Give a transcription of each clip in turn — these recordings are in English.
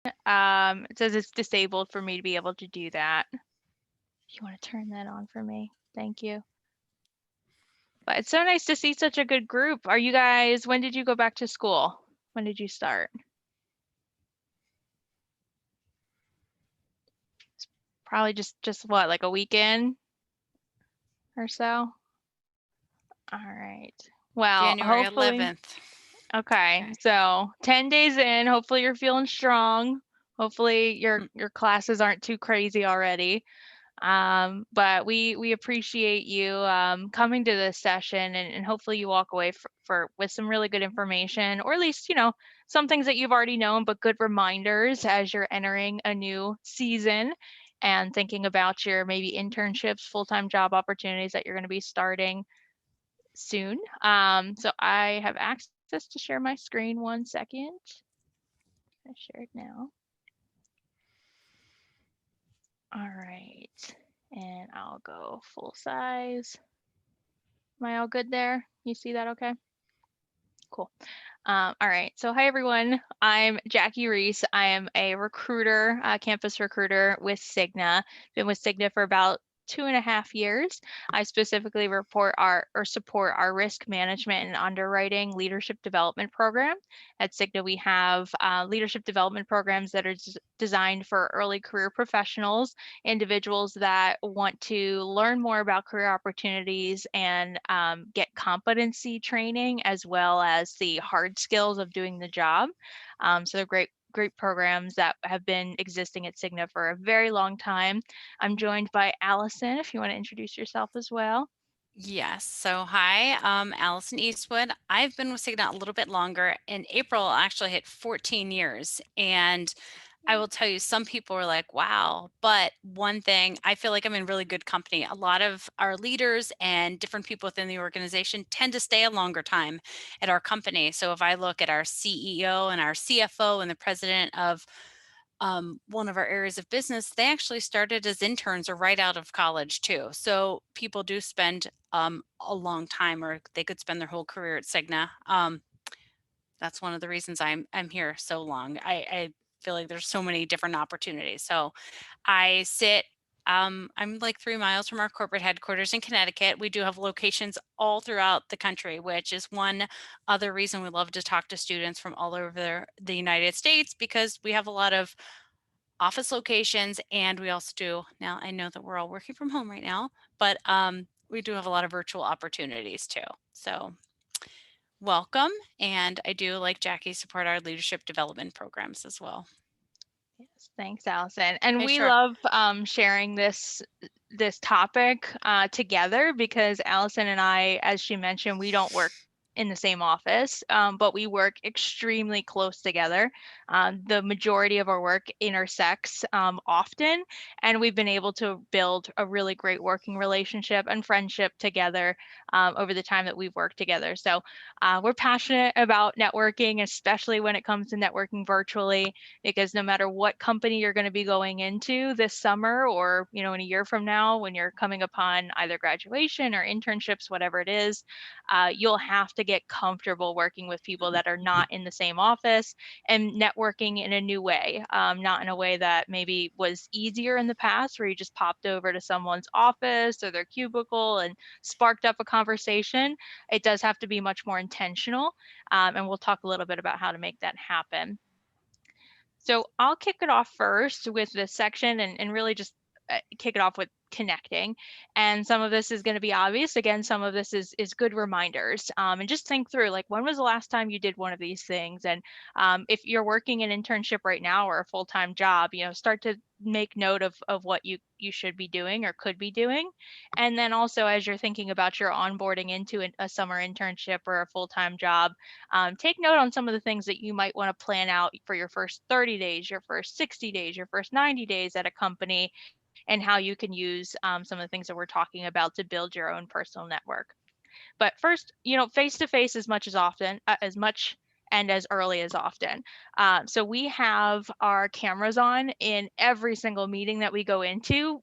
It says it's disabled for me to be able to do that. If you want to turn that on for me, thank you. But it's so nice to see such a good group. Are you guys, when did you go back to school? When did you start? Probably just what, like a weekend or so? All right. Well, January hopefully, 11th. okay. Okay. So 10 days in, hopefully you're feeling strong. Hopefully Mm. your classes aren't too crazy already. But we appreciate you coming to this session, and hopefully you walk away with some really good information, or at least, some things that you've already known, but good reminders as you're entering a new season and thinking about your maybe internships, full-time job opportunities that you're going to be starting soon. So I have access to share my screen. 1 second. I share it now. All right. And I'll go full size. Am I all good there? You see that okay? Cool. All right. So, hi, everyone. I'm Jackie Reese. I am a recruiter, campus recruiter with CIGNA. Been with CIGNA for about 2.5 years. I specifically support our risk management and underwriting leadership development program. At CIGNA, we have leadership development programs that are designed for early career professionals, individuals that want to learn more about career opportunities and get competency training as well as the hard skills of doing the job. So they're great programs that have been existing at CIGNA for a very long time. I'm joined by Allison, if you want to introduce yourself as well. Yes. So, hi, Allison Eastwood. I've been with CIGNA a little bit longer. In April, I actually hit 14 years. And I will tell you, some people are like, wow. But one thing, I feel like I'm in really good company. A lot of our leaders and different people within the organization tend to stay a longer time at our company. So, if I look at our CEO and our CFO and the president of one of our areas of business, they actually started as interns or right out of college too. So people do spend a long time, or they could spend their whole career at Cigna. That's one of the reasons I'm here so long. I feel like there's so many different opportunities. So I sit. I'm like 3 miles from our corporate headquarters in Connecticut. We do have locations all throughout the country, which is one other reason we love to talk to students from all over the United States, because we have a lot of office locations, and we also do, now I know that we're all working from home right now, but we do have a lot of virtual opportunities too. So welcome. And I do, like Jackie, support our leadership development programs as well. Yes, thanks, Allison. And Okay, we sure. love sharing this topic together because Allison and I, as she mentioned, we don't work in the same office, but we work extremely close together. The majority of our work intersects often, and we've been able to build a really great working relationship and friendship together over the time that we've worked together. So we're passionate about networking, especially when it comes to networking virtually, because no matter what company you're going to be going into this summer, or in a year from now when you're coming upon either graduation or internships, whatever it is, you'll have to get comfortable working with people that are not in the same office and networking in a new way, not in a way that maybe was easier in the past where you just popped over to someone's office or their cubicle and sparked up a conversation. It does have to be much more intentional, and we'll talk a little bit about how to make that happen. So I'll kick it off first with this section and really just kick it off with connecting. And some of this is going to be obvious. Again, some of this is good reminders. And just think through, like, when was the last time you did one of these things? And if you're working an internship right now or a full-time job, start to make note of what you should be doing or could be doing. And then also, as you're thinking about your onboarding into a summer internship or a full-time job, take note on some of the things that you might want to plan out for your first 30 days, your first 60 days, your first 90 days at a company, and how you can use some of the things that we're talking about to build your own personal network. But first, face to face as much and as early as often. So we have our cameras on in every single meeting that we go into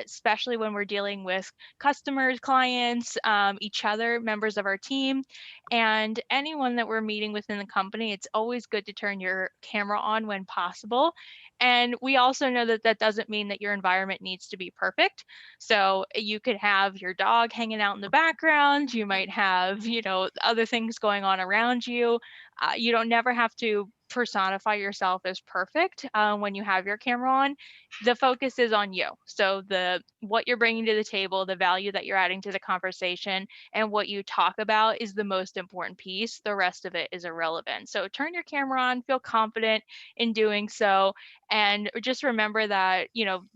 especially when we're dealing with customers, clients, each other, members of our team, and anyone that we're meeting within the company. It's always good to turn your camera on when possible. And we also know that that doesn't mean that your environment needs to be perfect. So you could have your dog hanging out in the background. You might have, other things going on around you. You don't never have to personify yourself as perfect when you have your camera on. The focus is on you. So what you're bringing to the table, the value that you're adding to the conversation, and what you talk about is the most important piece. The rest of it is irrelevant. So turn your camera on, feel confident in doing so, and just remember that,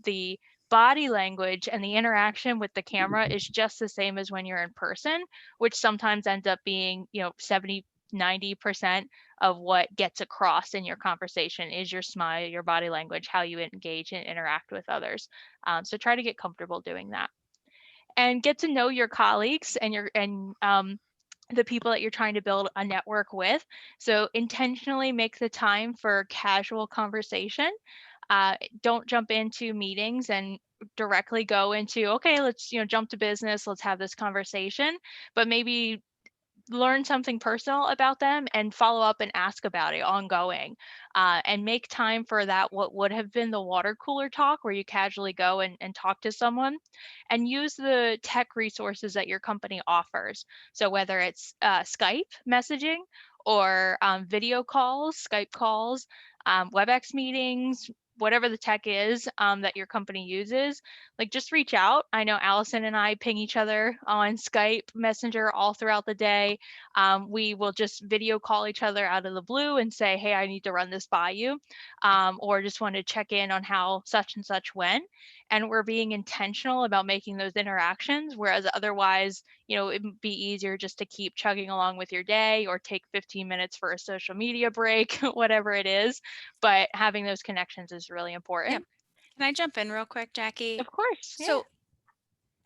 the body language and the interaction with the camera is just the same as when you're in person, which sometimes ends up being, 70, 90% of what gets across in your conversation is your smile, your body language, how you engage and interact with others. So try to get comfortable doing that, and get to know your colleagues and the people that you're trying to build a network with. So intentionally make the time for casual conversation. Don't jump into meetings and directly go into, okay, let's jump to business, let's have this conversation, but maybe learn something personal about them and follow up and ask about it ongoing, and make time for that, what would have been the water cooler talk where you casually go and talk to someone, and use the tech resources that your company offers. So whether it's Skype messaging or video calls, Skype calls, WebEx meetings, whatever the tech is that your company uses, like just reach out. I know Allison and I ping each other on Skype Messenger all throughout the day. We will just video call each other out of the blue and say, hey, I need to run this by you, or just want to check in on how such and such went. And we're being intentional about making those interactions, whereas otherwise, it'd be easier just to keep chugging along with your day or take 15 minutes for a social media break, whatever it is. But having those connections is really Yeah. important. Can I jump in real quick, Jackie? Of course. Yeah. So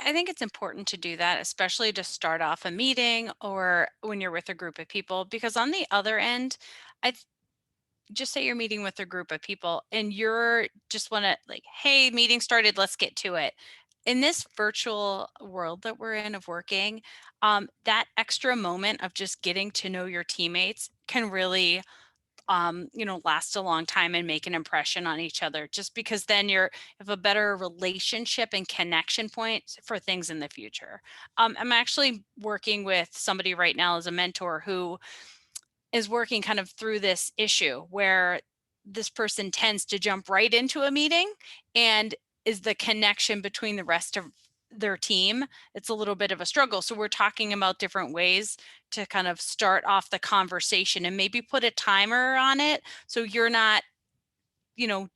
I think it's important to do that, especially to start off a meeting or when you're with a group of people, because on the other end, I just say you're meeting with a group of people and you're just want to like, hey, meeting started, let's get to it. In this virtual world that we're in of working, that extra moment of just getting to know your teammates can really last a long time and make an impression on each other, just because then you have a better relationship and connection point for things in the future. I'm actually working with somebody right now as a mentor who is working kind of through this issue where this person tends to jump right into a meeting and is the connection between the rest of their team. It's a little bit of a struggle. So we're talking about different ways to kind of start off the conversation and maybe put a timer on it so you're not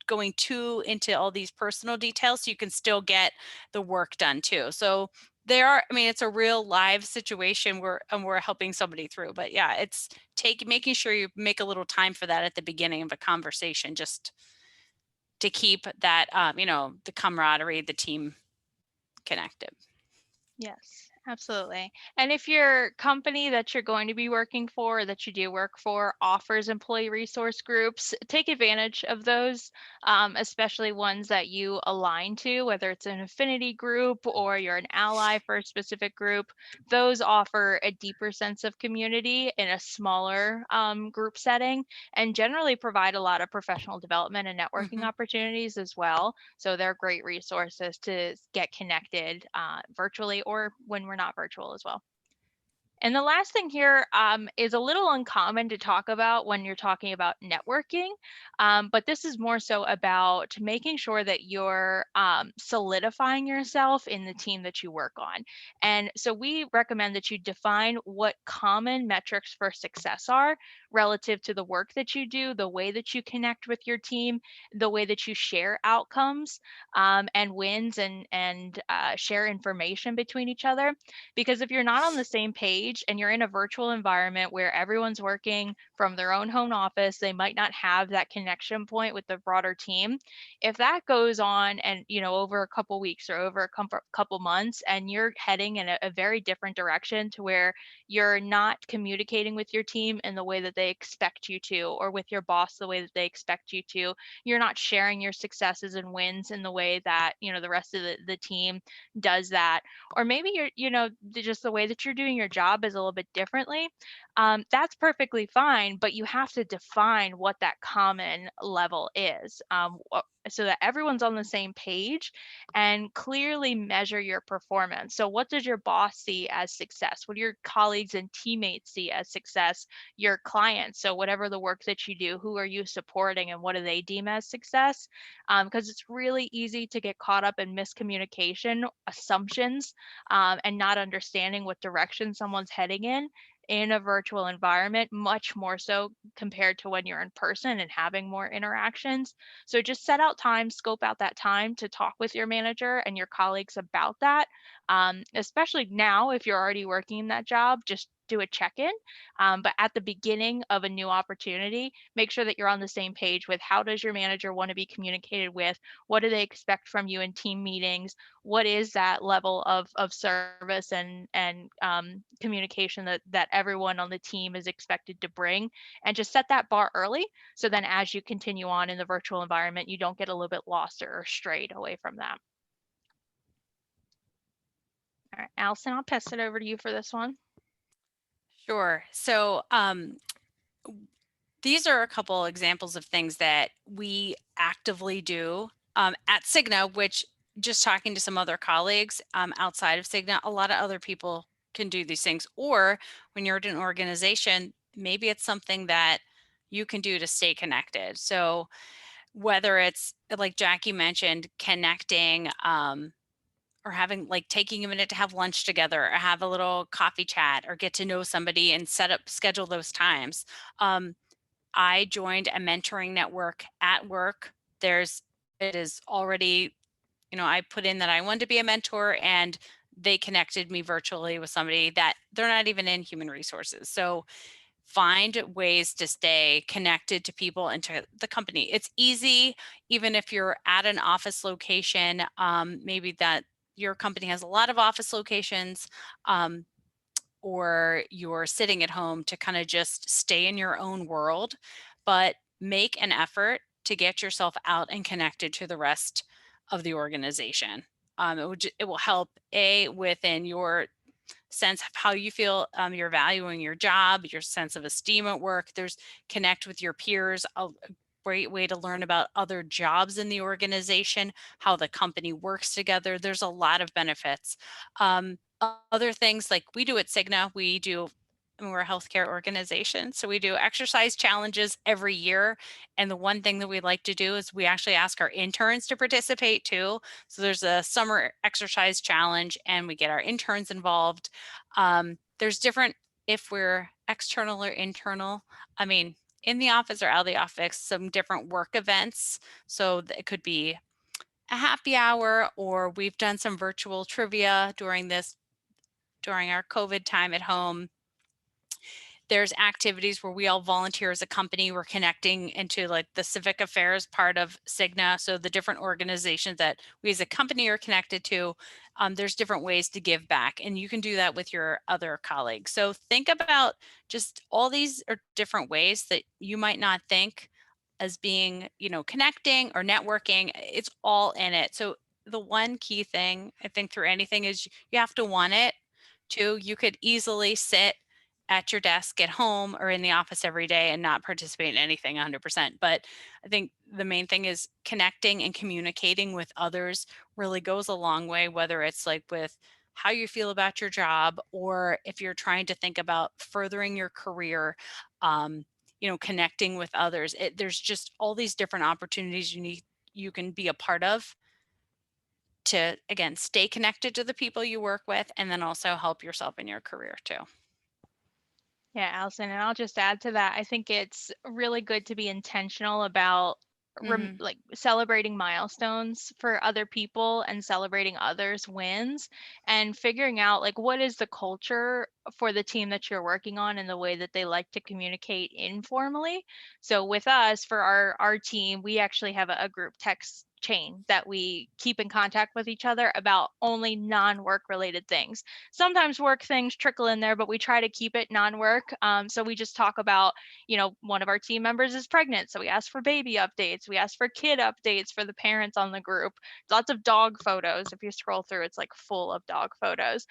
going too into all these personal details, so you can still get the work done too. So it's a real live situation where and we're helping somebody through. But yeah, it's making sure you make a little time for that at the beginning of a conversation, just to keep that the camaraderie, the team connected. Yes, absolutely. And if your company that you're going to be working for, or that you do work for, offers employee resource groups, take advantage of those, especially ones that you align to, whether it's an affinity group or you're an ally for a specific group. Those offer a deeper sense of community in a smaller group setting, and generally provide a lot of professional development and networking Hmm. opportunities as well. So they're great resources to get connected virtually or when we're not virtual as well. And the last thing here is a little uncommon to talk about when you're talking about networking, but this is more so about making sure that you're solidifying yourself in the team that you work on. And so we recommend that you define what common metrics for success are relative to the work that you do, the way that you connect with your team, the way that you share outcomes and wins and share information between each other. Because if you're not on the same page and you're in a virtual environment where everyone's working from their own home office, they might not have that connection point with the broader team. If that goes on and, over a couple weeks or over a couple months, and you're heading in a very different direction to where you're not communicating with your team in the way that they expect you to, or with your boss the way that they expect you to. You're not sharing your successes and wins in the way that, the rest of the team does that. Or maybe you're, just the way that you're doing your job is a little bit differently. That's perfectly fine, but you have to define what that common level is, so that everyone's on the same page, and clearly measure your performance. So, what does your boss see as success? What do your colleagues and teammates see as success? Your clients, so whatever the work that you do, who are you supporting and what do they deem as success? Because it's really easy to get caught up in miscommunication, assumptions, and not understanding what direction someone's heading in a virtual environment, much more so compared to when you're in person and having more interactions. So just set out time, scope out that time to talk with your manager and your colleagues about that. Especially now, if you're already working in that job, just do a check-in. But at the beginning of a new opportunity, make sure that you're on the same page with how does your manager want to be communicated with? What do they expect from you in team meetings? What is that level of service and communication that everyone on the team is expected to bring? And just set that bar early, so then as you continue on in the virtual environment, you don't get a little bit lost or strayed away from that. All right, Allison, I'll pass it over to you for this one. Sure. So these are a couple examples of things that we actively do at CIGNA, which, just talking to some other colleagues outside of CIGNA, a lot of other people can do these things. Or when you're at an organization, maybe it's something that you can do to stay connected. So whether it's like Jackie mentioned, connecting, or having, like, taking a minute to have lunch together or have a little coffee chat or get to know somebody and schedule those times. I joined a mentoring network at work. It is already, I put in that I wanted to be a mentor, and they connected me virtually with somebody that they're not even in human resources. So find ways to stay connected to people and to the company. It's easy, even if you're at an office location, maybe that your company has a lot of office locations, um, or you're sitting at home, to kind of just stay in your own world, but make an effort to get yourself out and connected to the rest of the organization. It will help within your sense of how you feel, you're valuing your job, your sense of esteem at work. There's connect with your peers, a great way to learn about other jobs in the organization, how the company works together. There's a lot of benefits. Other things like we do at CIGNA, we're a healthcare organization, so we do exercise challenges every year. And the one thing that we like to do is we actually ask our interns to participate too. So there's a summer exercise challenge, and we get our interns involved. There's different, if we're external or internal, I mean, in the office or out of the office, some different work events. So it could be a happy hour, or we've done some virtual trivia during our COVID time at home. There's activities where we all volunteer as a company. We're connecting into, like, the civic affairs part of CIGNA. So the different organizations that we as a company are connected to, there's different ways to give back, and you can do that with your other colleagues. So think about just all these are different ways that you might not think as being, connecting or networking. It's all in it. So the one key thing I think through anything is you have to want it too. You could easily sit at your desk at home or in the office every day and not participate in anything 100%. But I think the main thing is connecting and communicating with others really goes a long way, whether it's like with how you feel about your job, or if you're trying to think about furthering your career, connecting with others. There's just all these different opportunities you can be a part of to, again, stay connected to the people you work with, and then also help yourself in your career too. Yeah, Allison, and I'll just add to that. I think it's really good to be intentional about Hmm. like celebrating milestones for other people and celebrating others' wins, and figuring out like what is the culture for the team that you're working on and the way that they like to communicate informally. So with us, for our team, we actually have a group text chain that we keep in contact with each other about only non-work related things. Sometimes work things trickle in there, but we try to keep it non-work. So we just talk about, one of our team members is pregnant, so we ask for baby updates. We ask for kid updates for the parents on the group. Lots of dog photos. If you scroll through, it's like full of dog photos.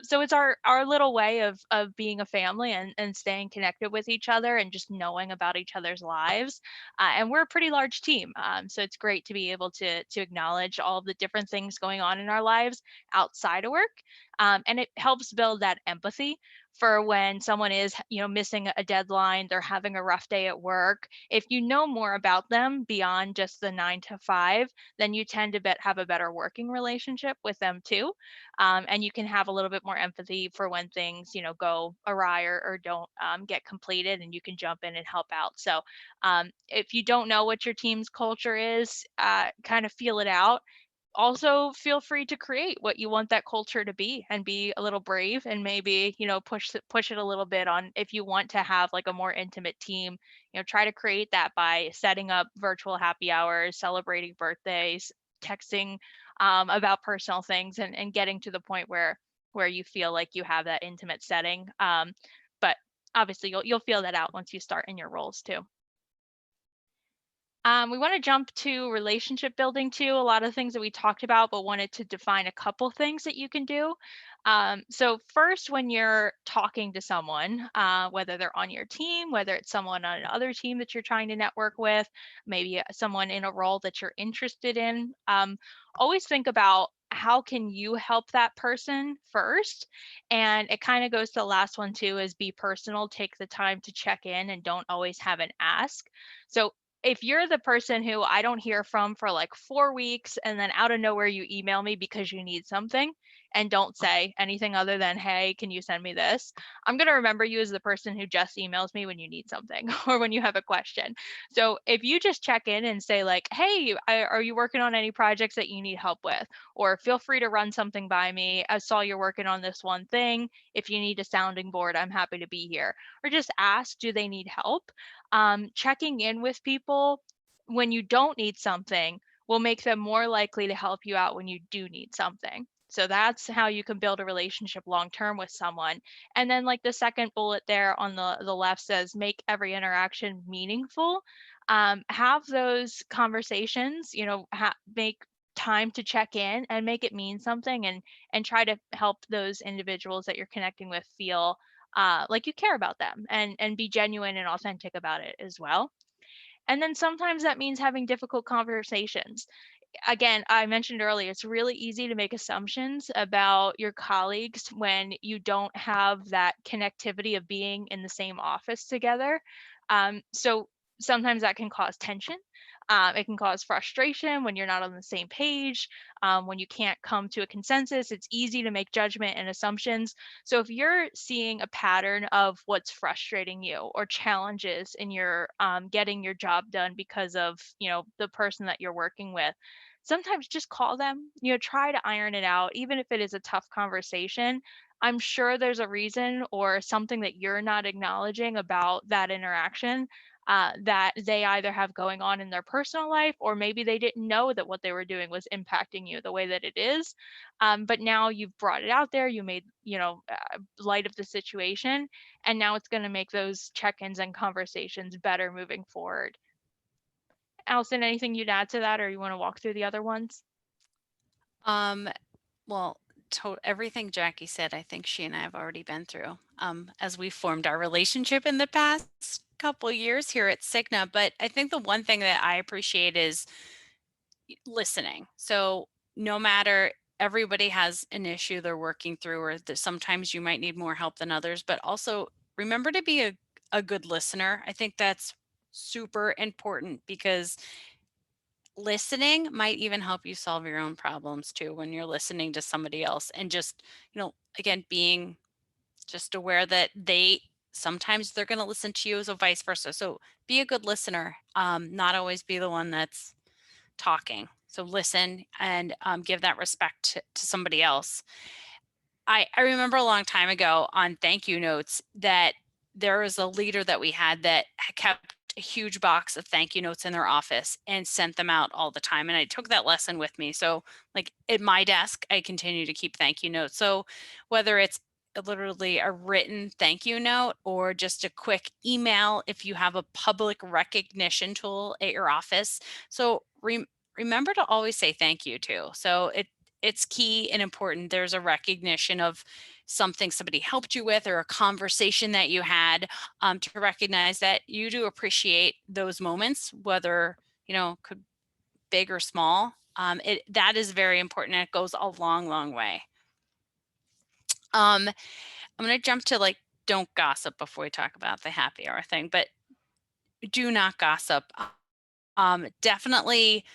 So it's our little way of being a family and staying connected with each other and just knowing about each other's lives. And we're a pretty large team, so it's great to be able to acknowledge all of the different things going on in our lives outside of work, and it helps build that empathy for when someone is missing a deadline, they're having a rough day at work. If you know more about them beyond just the 9 to 5, then you tend to have a better working relationship with them too, and you can have a little bit more empathy for when things go awry or don't get completed, and you can jump in and help out. So if you don't know what your team's culture is, kind of feel it out. Also feel free to create what you want that culture to be and be a little brave, and maybe push it a little bit on if you want to have like a more intimate team. Try to create that by setting up virtual happy hours, celebrating birthdays, texting about personal things, and getting to the point where you feel like you have that intimate setting. But obviously you'll feel that out once you start in your roles too. We want to jump to relationship building too. A lot of things that we talked about, but wanted to define a couple things that you can do. So first, when you're talking to someone, whether they're on your team, whether it's someone on another team that you're trying to network with, maybe someone in a role that you're interested in, always think about how can you help that person first. And it kind of goes to the last one too, is be personal, take the time to check in, and don't always have an ask. So if you're the person who I don't hear from for like 4 weeks, and then out of nowhere you email me because you need something and don't say anything other than, hey, can you send me this? I'm going to remember you as the person who just emails me when you need something or when you have a question. So if you just check in and say, like, hey, are you working on any projects that you need help with? Or feel free to run something by me. I saw you're working on this one thing. If you need a sounding board, I'm happy to be here. Or just ask, do they need help? Checking in with people when you don't need something will make them more likely to help you out when you do need something. So that's how you can build a relationship long term with someone. And then, like the second bullet there on the left says, make every interaction meaningful. Have those conversations. Make time to check in and make it mean something, and try to help those individuals that you're connecting with feel like you care about them, and be genuine and authentic about it as well. And then sometimes that means having difficult conversations. Again, I mentioned earlier, it's really easy to make assumptions about your colleagues when you don't have that connectivity of being in the same office together. So sometimes that can cause tension. It can cause frustration when you're not on the same page. When you can't come to a consensus, it's easy to make judgment and assumptions. So if you're seeing a pattern of what's frustrating you or challenges in your getting your job done because of the person that you're working with, sometimes just call them. Try to iron it out, even if it is a tough conversation. I'm sure there's a reason or something that you're not acknowledging about that interaction, that they either have going on in their personal life, or maybe they didn't know that what they were doing was impacting you the way that it is. But now you've brought it out there, you made, light of the situation, and now it's going to make those check-ins and conversations better moving forward. Allison, anything you'd add to that, or you want to walk through the other ones? Um, well, everything Jackie said, I think she and I have already been through as we formed our relationship in the past couple years here at CIGNA. But I think the one thing that I appreciate is listening. So no matter everybody has an issue they're working through, or that sometimes you might need more help than others, but also remember to be a good listener. I think that's super important because listening might even help you solve your own problems too when you're listening to somebody else, and just, again, being just aware that sometimes they're going to listen to you, so vice versa. So be a good listener, not always be the one that's talking. So listen and give that respect to somebody else. I remember a long time ago on thank you notes that there was a leader that we had that kept a huge box of thank you notes in their office and sent them out all the time. And I took that lesson with me. So, like at my desk, I continue to keep thank you notes. So, whether it's literally a written thank you note or just a quick email, if you have a public recognition tool at your office. So, remember to always say thank you too. So, it's key and important. There's a recognition of something somebody helped you with or a conversation that you had, to recognize that you do appreciate those moments, whether, could big or small. That is very important. And it goes a long, long way. I'm going to jump to like, don't gossip before we talk about the happy hour thing, but do not gossip. Definitely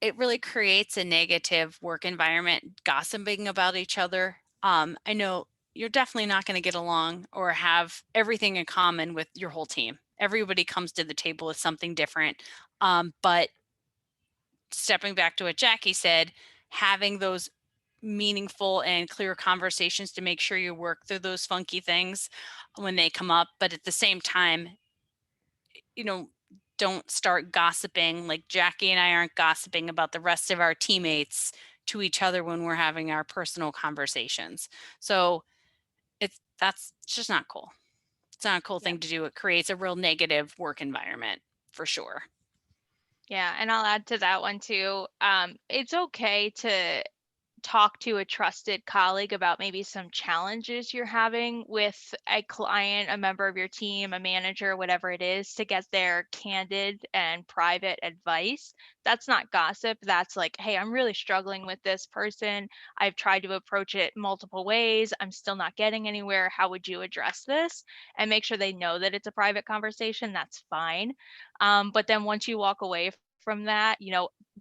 it really creates a negative work environment, gossiping about each other. I know you're definitely not going to get along or have everything in common with your whole team. Everybody comes to the table with something different. But stepping back to what Jackie said, having those meaningful and clear conversations to make sure you work through those funky things when they come up. But at the same time, you know, don't start gossiping. Like Jackie and I aren't gossiping about the rest of our teammates to each other when we're having our personal conversations. So that's just not cool. It's not a cool Yeah. thing to do. It creates a real negative work environment for sure. Yeah, and I'll add to that one too. It's okay to talk to a trusted colleague about maybe some challenges you're having with a client, a member of your team, a manager, whatever it is, to get their candid and private advice. That's not gossip. That's like, hey, I'm really struggling with this person. I've tried to approach it multiple ways. I'm still not getting anywhere. How would you address this? And make sure they know that it's a private conversation. That's fine. But then once you walk away from that,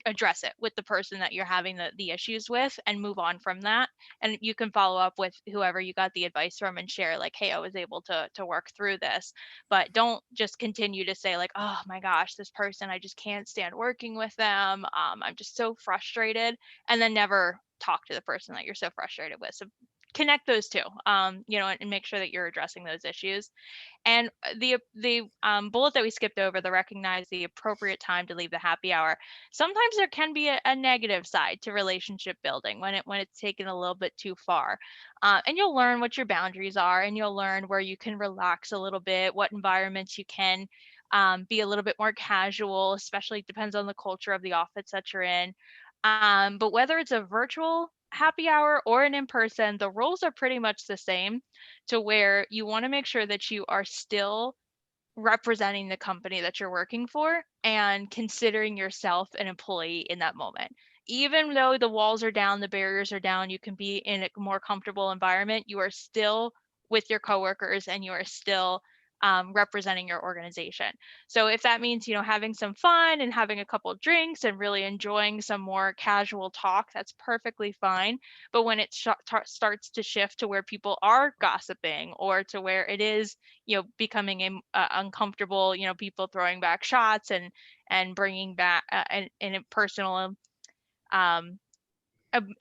address it with the person that you're having the issues with and move on from that. And you can follow up with whoever you got the advice from and share like, hey, I was able to work through this. But don't just continue to say like, oh my gosh, this person, I just can't stand working with them. I'm just so frustrated. And then never talk to the person that you're so frustrated with. So connect those two, and make sure that you're addressing those issues. And the bullet that we skipped over, the recognize the appropriate time to leave the happy hour. Sometimes there can be a negative side to relationship building when it's taken a little bit too far. And you'll learn what your boundaries are, and you'll learn where you can relax a little bit, what environments you can be a little bit more casual, especially depends on the culture of the office that you're in. But whether it's a virtual happy hour or an in person, the rules are pretty much the same to where you want to make sure that you are still representing the company that you're working for and considering yourself an employee in that moment. Even though the walls are down, the barriers are down, you can be in a more comfortable environment, you are still with your coworkers and you are still representing your organization. So if that means, having some fun and having a couple of drinks and really enjoying some more casual talk, that's perfectly fine. But when it starts to shift to where people are gossiping or to where it is becoming uncomfortable, people throwing back shots and bringing back and a personal um,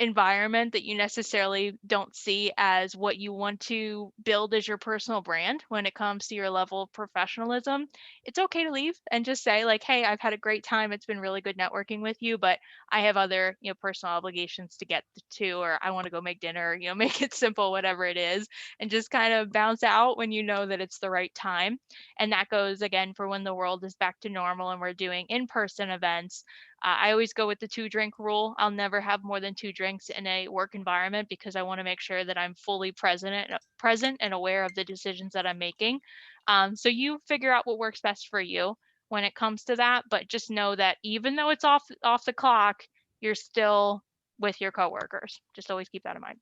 environment that you necessarily don't see as what you want to build as your personal brand when it comes to your level of professionalism, it's okay to leave and just say like, hey, I've had a great time. It's been really good networking with you, but I have other, personal obligations to get to, or I want to go make dinner, make it simple, whatever it is, and just kind of bounce out when you know that it's the right time. And that goes again for when the world is back to normal and we're doing in-person events. I always go with the 2-drink rule. I'll never have more than 2 drinks in a work environment because I want to make sure that I'm fully present and aware of the decisions that I'm making. So you figure out what works best for you when it comes to that, but just know that even though it's off the clock, you're still with your coworkers. Just always keep that in mind.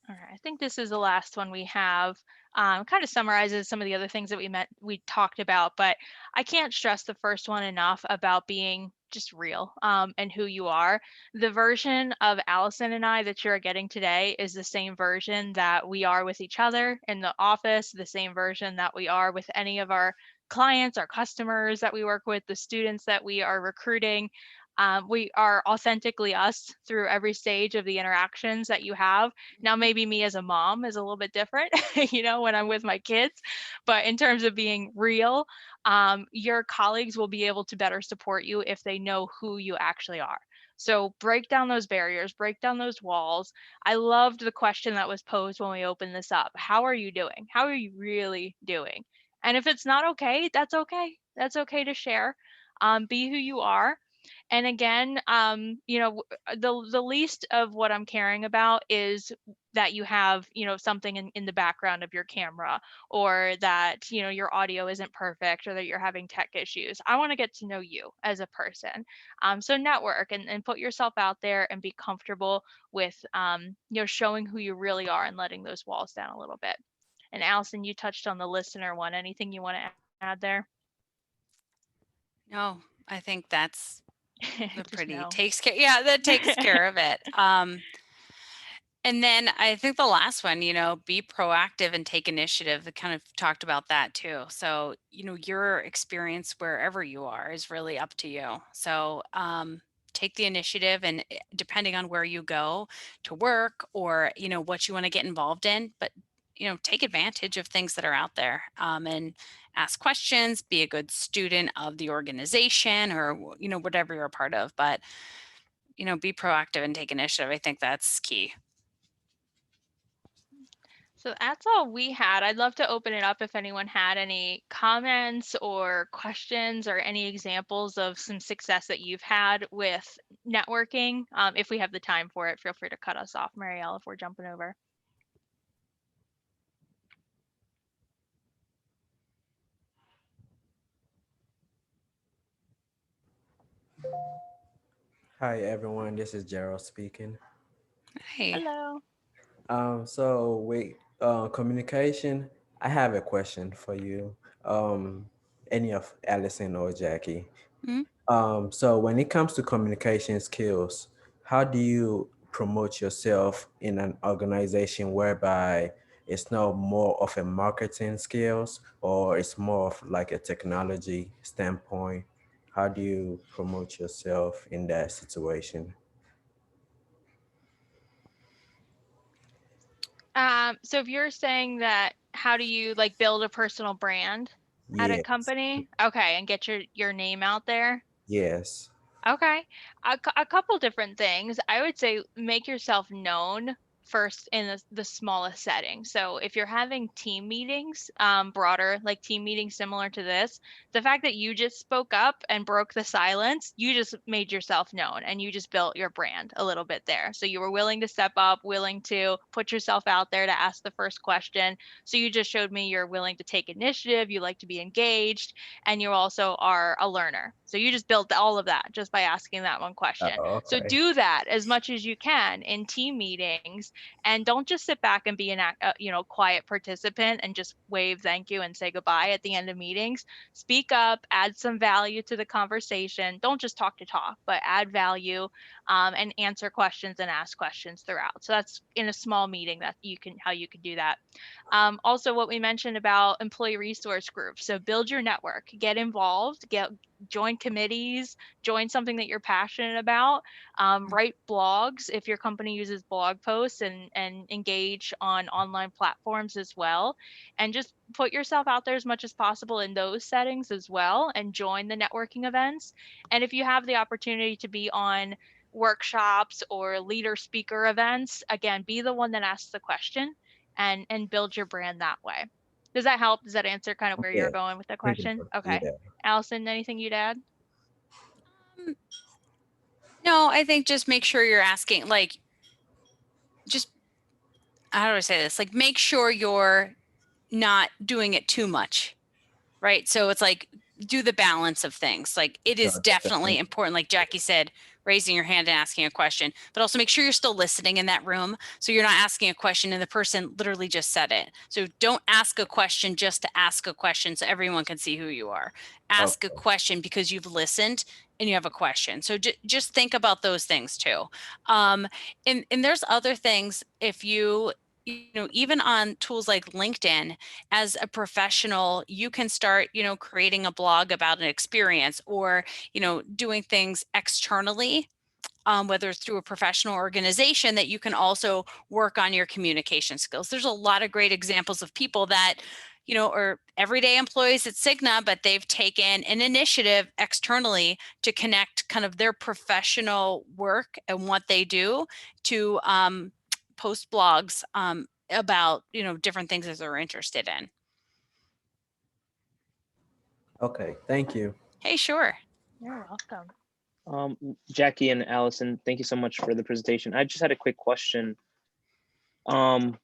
All right, I think this is the last one we have. Kind of summarizes some of the other things that we talked about, but I can't stress the first one enough about being just real and who you are. The version of Allison and I that you're getting today is the same version that we are with each other in the office, the same version that we are with any of our clients, our customers that we work with, the students that we are recruiting. We are authentically us through every stage of the interactions that you have. Now, maybe me as a mom is a little bit different, when I'm with my kids, but in terms of being real, your colleagues will be able to better support you if they know who you actually are. So break down those barriers, break down those walls. I loved the question that was posed when we opened this up. How are you doing? How are you really doing? And if it's not okay, that's okay. That's okay to share. Be who you are. And again, the least of what I'm caring about is that you have, something in the background of your camera, or that, your audio isn't perfect, or that you're having tech issues. I want to get to know you as a person. So network and put yourself out there and be comfortable with, showing who you really are and letting those walls down a little bit. And Allison, you touched on the listener one. Anything you want to add there? No, I think that's the Just pretty no. takes care. Yeah, that takes care of it. And then I think the last one, be proactive and take initiative. That kind of talked about that too. So, your experience wherever you are is really up to you. So, take the initiative, and depending on where you go to work, or, what you want to get involved in, but, take advantage of things that are out there, and ask questions, be a good student of the organization, or, whatever you're a part of. But, be proactive and take initiative. I think that's key. So that's all we had. I'd love to open it up if anyone had any comments or questions or any examples of some success that you've had with networking. If we have the time for it, feel free to cut us off, Marielle, if we're jumping over. Hi everyone, this is Gerald speaking. Hey. Hello. So with communication, I have a question for you. Um, any of Allison or Jackie. Mhm. So when it comes to communication skills, how do you promote yourself in an organization whereby it's not more of a marketing skills or it's more of like a technology standpoint? How do you promote yourself in that situation? So if you're saying that, how do you like build a personal brand at a Yes. company? Okay, and get your name out there. Yes. Okay. A couple different things. I would say make yourself known first in the smallest setting. So if you're having team meetings, broader, like team meetings similar to this, the fact that you just spoke up and broke the silence, you just made yourself known and you just built your brand a little bit there. So you were willing to step up, willing to put yourself out there to ask the first question. So you just showed me you're willing to take initiative, you like to be engaged, and you also are a learner. So you just built all of that just by asking that one question. Oh, So okay. do that as much as you can in team meetings, and don't just sit back and be an quiet participant and just wave thank you and say goodbye at the end of meetings. Speak up, add some value to the conversation. Don't just talk to talk, but add value, and answer questions and ask questions throughout. So that's in a small meeting that how you can do that. Also, what we mentioned about employee resource groups. So build your network, get involved, join committees, join something that you're passionate about. Write blogs if your company uses blog posts, and engage on online platforms as well. And just put yourself out there as much as possible in those settings as well, and join the networking events. And if you have the opportunity to be on workshops or leader speaker events, again, be the one that asks the question, and build your brand that way. Does that help? Does that answer kind of where you're Yeah. going with the Pretty question? much. Okay. Yeah. Allison, anything you'd add? Um, no, I think just make sure you're asking, like, just how do I say this? Like, make sure you're not doing it too much, right? So it's like, do the balance of things. Like, it You is definitely understand? important, like Jackie said, raising your hand and asking a question, but also make sure you're still listening in that room. So you're not asking a question and the person literally just said it. So don't ask a question just to ask a question so everyone can see who you are. Ask a Okay. question because you've listened and you have a question. So just think about those things too. And there's other things. If you even on tools like LinkedIn, as a professional, you can start, creating a blog about an experience, or, doing things externally, whether it's through a professional organization, that you can also work on your communication skills. There's a lot of great examples of people that, are everyday employees at CIGNA, but they've taken an initiative externally to connect kind of their professional work and what they do to post blogs about, different things that they're interested in. Okay, thank you. Hey, sure. You're welcome. Jackie and Allison, thank you so much for the presentation. I just had a quick question.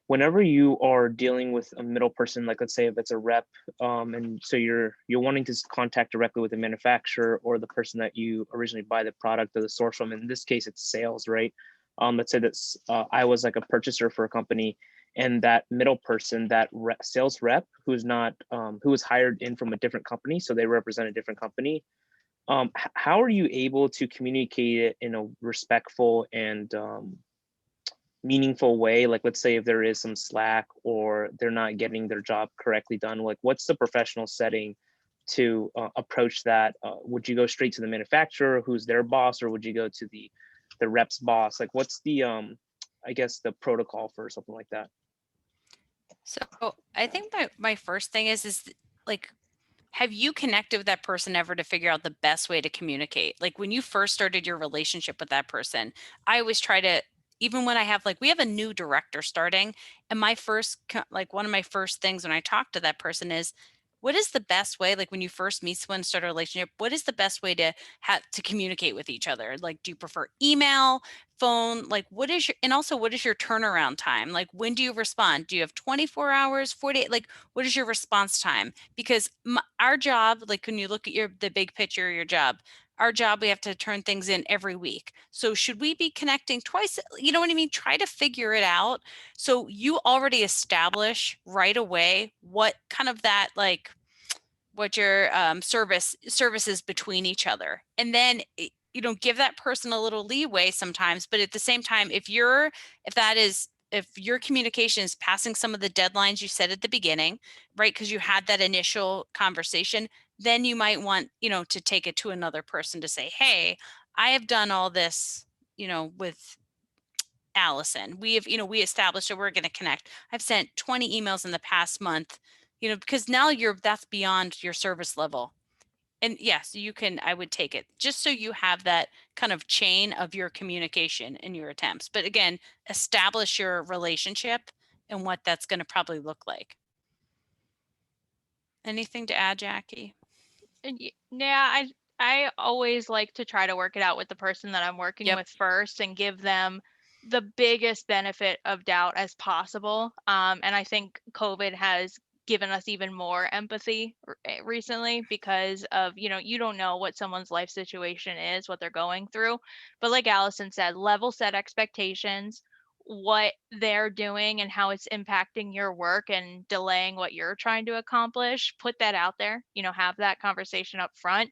Whenever you are dealing with a middle person, like let's say if it's a rep, and so you're wanting to contact directly with the manufacturer or the person that you originally buy the product or the source from. In this case, it's sales, right? Let's say that I was like a purchaser for a company, and that middle person, that sales rep, who's not, who was hired in from a different company, so they represent a different company. How are you able to communicate it in a respectful and meaningful way? Like, let's say if there is some slack or they're not getting their job correctly done, like what's the professional setting to approach that? Would you go straight to the manufacturer, who's their boss, or would you go to the rep's boss? Like, what's the I guess the protocol for something like that? So I think my first thing is like, have you connected with that person ever to figure out the best way to communicate? Like when you first started your relationship with that person, I always try to, even when I have, like, we have a new director starting, and one of my first things when I talk to that person is, what is the best way, like when you first meet someone, start a relationship, what is the best way to communicate with each other? Like, do you prefer email, phone? Like, what is your turnaround time? Like, when do you respond? Do you have 24 hours, 48? Like, what is your response time? Because our job, like when you look at the big picture of your job, our job, we have to turn things in every week. So should we be connecting twice? You know what I mean? Try to figure it out. So you already establish right away what kind of that, like, what your services between each other. And then, give that person a little leeway sometimes, but at the same time, if your communication is passing some of the deadlines you set at the beginning, right? Because you had that initial conversation, then you might want, to take it to another person to say, hey, I have done all this, with Allison. We established that we're going to connect. I've sent 20 emails in the past month, because now that's beyond your service level. And yes, I would take it just so you have that kind of chain of your communication and your attempts. But again, establish your relationship and what that's going to probably look like. Anything to add, Jackie? Yeah, I always like to try to work it out with the person that I'm working with first and give them the biggest benefit of doubt as possible. And I think COVID has given us even more empathy recently because of, you don't know what someone's life situation is, what they're going through. But like Allison said, level set expectations, what they're doing and how it's impacting your work and delaying what you're trying to accomplish. Put that out there, have that conversation up front,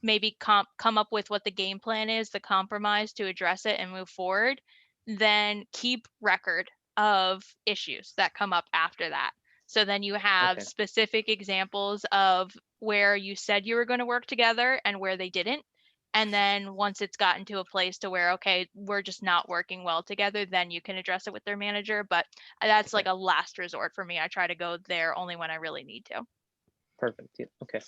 maybe come up with what the game plan is, the compromise to address it and move forward. Then keep record of issues that come up after that. So then you have specific examples of where you said you were going to work together and where they didn't. And then once it's gotten to a place to where, okay, we're just not working well together, then you can address it with their manager. But that's like a last resort for me. I try to go there only when I really need to. Perfect. Yeah. Okay.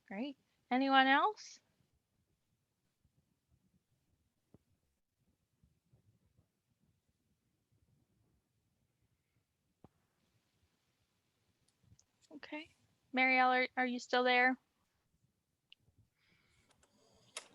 Great. Anyone else? Okay. Marielle, are you still there?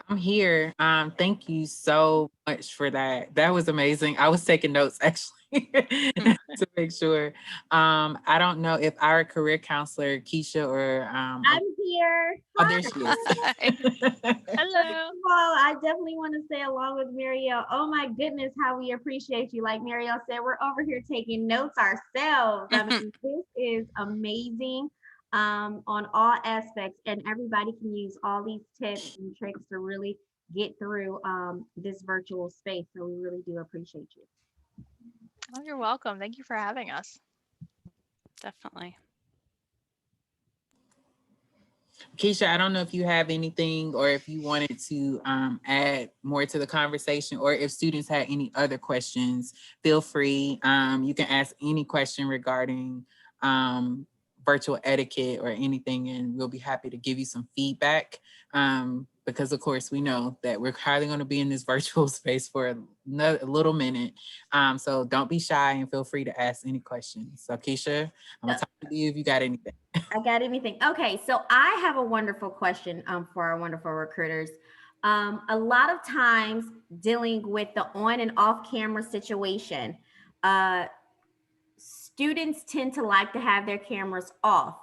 I'm here. Thank you so much for that. That was amazing. I was taking notes actually to make sure. I don't know if our career counselor, Keisha, or I'm here. Oh, there she is. Hello. Well, I definitely want to say along with Marielle, oh my goodness, how we appreciate you. Like Marielle said, we're over here taking notes ourselves. I mean, this is amazing on all aspects, and everybody can use all these tips and tricks to really get through this virtual space. So we really do appreciate you. Oh, you're welcome. Thank you for having us. Definitely. Keisha, I don't know if you have anything or if you wanted to add more to the conversation, or if students had any other questions, feel free. You can ask any question regarding virtual etiquette or anything, and we'll be happy to give you some feedback. Because of course we know that we're probably going to be in this virtual space for a little minute. So don't be shy and feel free to ask any questions. So Keisha, I'm gonna talk to you if you got anything. I got anything. Okay, so I have a wonderful question for our wonderful recruiters. A lot of times dealing with the on and off camera situation, students tend to like to have their cameras off.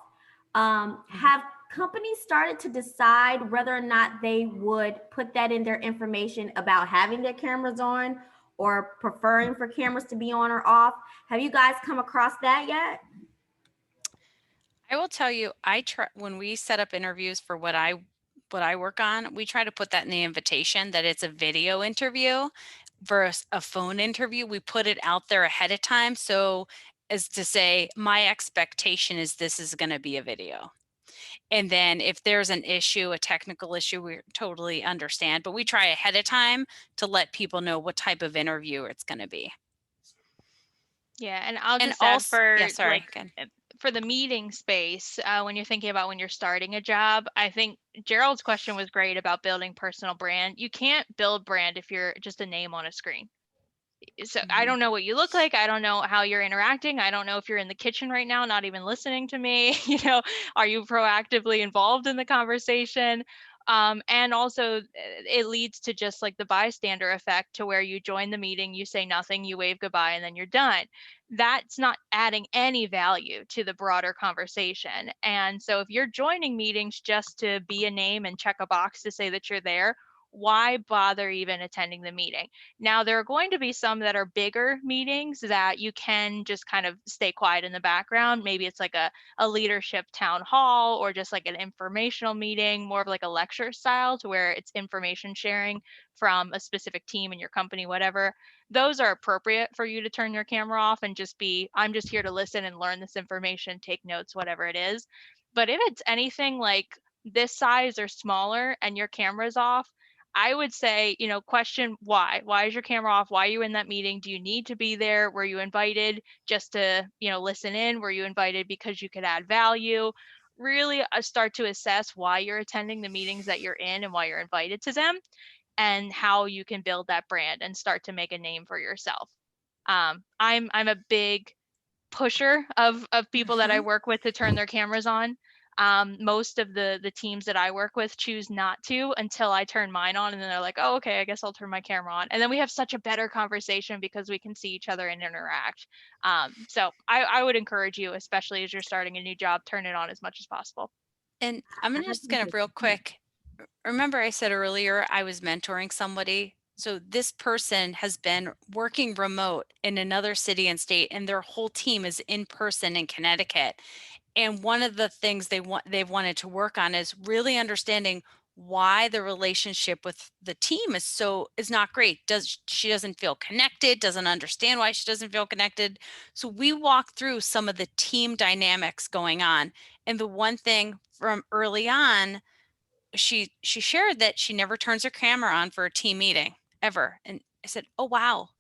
Have companies started to decide whether or not they would put that in their information about having their cameras on or preferring for cameras to be on or off? Have you guys come across that yet? I will tell you, I try when we set up interviews for what I work on, we try to put that in the invitation that it's a video interview versus a phone interview. We put it out there ahead of time. So as to say, my expectation is this is going to be a video. And then if there's an issue, a technical issue, we totally understand. But we try ahead of time to let people know what type of interview it's going to be. Yeah, and I'll And just add also, yeah, for sorry, again. for the meeting space, when you're thinking about when you're starting a job, I think Gerald's question was great about building personal brand. You can't build brand if you're just a name on a screen. So I don't know what you look like. I don't know how you're interacting. I don't know if you're in the kitchen right now, not even listening to me. Are you proactively involved in the conversation? And also, it leads to just like the bystander effect, to where you join the meeting, you say nothing, you wave goodbye, and then you're done. That's not adding any value to the broader conversation. And so if you're joining meetings just to be a name and check a box to say that you're there, why bother even attending the meeting? Now, there are going to be some that are bigger meetings that you can just kind of stay quiet in the background. Maybe it's like a leadership town hall, or just like an informational meeting, more of like a lecture style, to where it's information sharing from a specific team in your company, whatever. Those are appropriate for you to turn your camera off and just be, I'm just here to listen and learn this information, take notes, whatever it is. But if it's anything like this size or smaller and your camera's off, I would say, question why. Why is your camera off? Why are you in that meeting? Do you need to be there? Were you invited just to, listen in? Were you invited because you could add value? Really start to assess why you're attending the meetings that you're in and why you're invited to them, and how you can build that brand and start to make a name for yourself. I'm a big pusher of people that I work with to turn their cameras on. Most of the teams that I work with choose not to until I turn mine on, and then they're like, oh, okay, I guess I'll turn my camera on. And then we have such a better conversation because we can see each other and interact. So I would encourage you, especially as you're starting a new job, turn it on as much as possible. And I'm just going to real quick. Remember I said earlier I was mentoring somebody. So this person has been working remote in another city and state, and their whole team is in person in Connecticut. And one of the things they've wanted to work on is really understanding why the relationship with the team is not great. She doesn't feel connected, doesn't understand why she doesn't feel connected. So we walk through some of the team dynamics going on. And the one thing from early on, she shared that she never turns her camera on for a team meeting ever. And I said, oh, wow,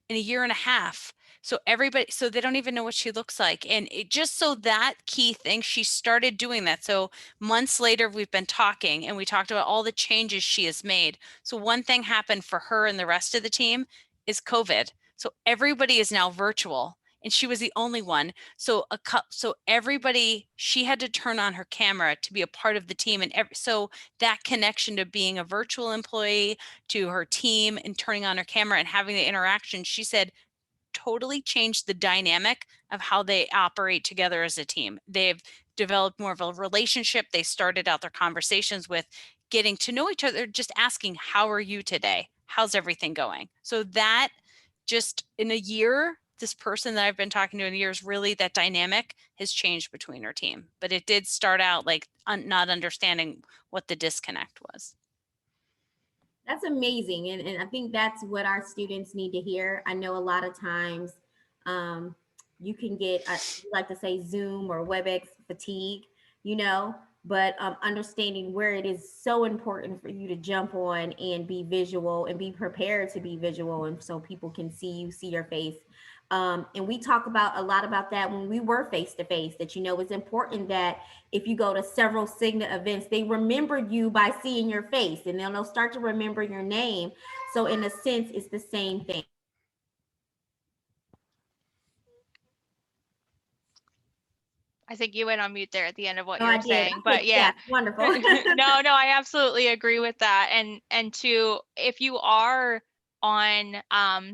in a year and a half. So they don't even know what she looks like. And it just, so that key thing, she started doing that. So months later, we've been talking and we talked about all the changes she has made. So one thing happened for her and the rest of the team is COVID. So everybody is now virtual, and she was the only one. So everybody, she had to turn on her camera to be a part of the team. And so that connection to being a virtual employee, to her team, and turning on her camera and having the interaction, she said, totally changed the dynamic of how they operate together as a team. They've developed more of a relationship. They started out their conversations with getting to know each other, just asking, how are you today? How's everything going? So that just in a year, this person that I've been talking to in years, really that dynamic has changed between her team. But it did start out like not understanding what the disconnect was. That's amazing. And I think that's what our students need to hear. I know a lot of times you can get, I like to say, Zoom or WebEx fatigue, you know, but understanding where it is so important for you to jump on and be visual and be prepared to be visual. And so people can see you, see your face. And we talk about a lot about that when we were face to face, that, you know, it's important that if you go to several CIGNA events, they remember you by seeing your face, and then they'll start to remember your name. So in a sense, it's the same thing. I think you went on mute there at the end of what Oh, you I were did. saying, but yeah. Wonderful. No, I absolutely agree with that. And to, if you are on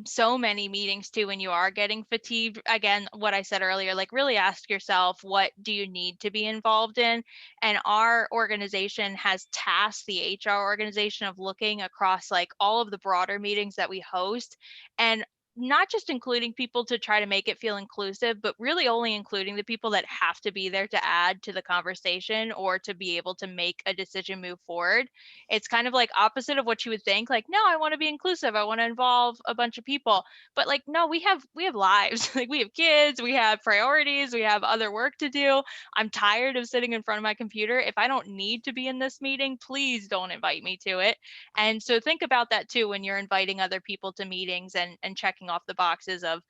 so many meetings too, when you are getting fatigued, again, what I said earlier, like really ask yourself, what do you need to be involved in? And our organization has tasked the HR organization of looking across like all of the broader meetings that we host, and not just including people to try to make it feel inclusive, but really only including the people that have to be there to add to the conversation or to be able to make a decision move forward. It's kind of like opposite of what you would think, like, no, I want to be inclusive, I want to involve a bunch of people. But like, no, we have lives. Like, we have kids, we have priorities, we have other work to do. I'm tired of sitting in front of my computer. If I don't need to be in this meeting, please don't invite me to it. And so think about that too when you're inviting other people to meetings and checking off the boxes of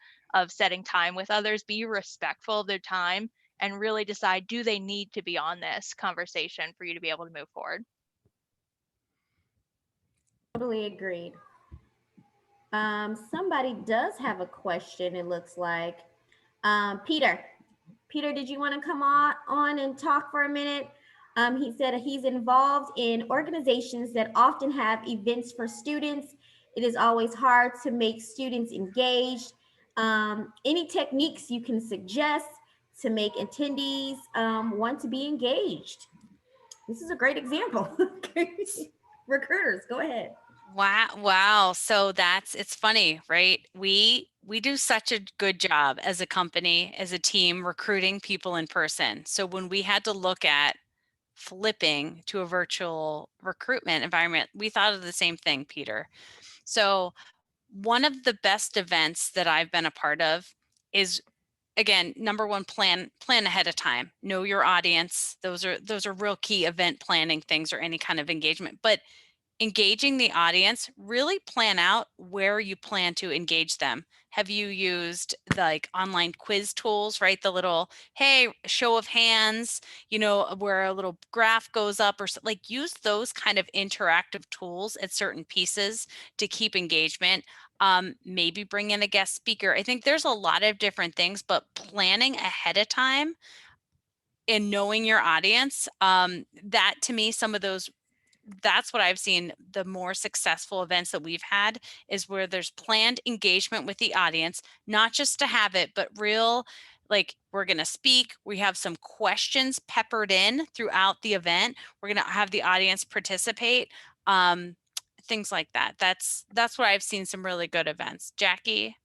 setting time with others. Be respectful of their time and really decide, do they need to be on this conversation for you to be able to move forward? Totally agreed. Somebody does have a question, it looks like. Peter, did you want to come on and talk for a minute? He said he's involved in organizations that often have events for students. It is always hard to make students engaged. Any techniques you can suggest to make attendees want to be engaged? This is a great example. Recruiters, go ahead. Wow. So it's funny, right? We do such a good job as a company, as a team, recruiting people in person. So when we had to look at flipping to a virtual recruitment environment, we thought of the same thing, Peter. So one of the best events that I've been a part of is, again, number one, plan ahead of time. Know your audience. Those are real key event planning things, or any kind of engagement. But engaging the audience, really plan out where you plan to engage them. Have you used the like online quiz tools, right? The little, hey, show of hands, you know, where a little graph goes up, or like use those kind of interactive tools at certain pieces to keep engagement. Maybe bring in a guest speaker. I think there's a lot of different things, but planning ahead of time and knowing your audience, that to me, that's what I've seen. The more successful events that we've had is where there's planned engagement with the audience, not just to have it, but real, like, we're going to speak. We have some questions peppered in throughout the event. We're going to have the audience participate. Things like that. That's what I've seen some really good events. Jackie?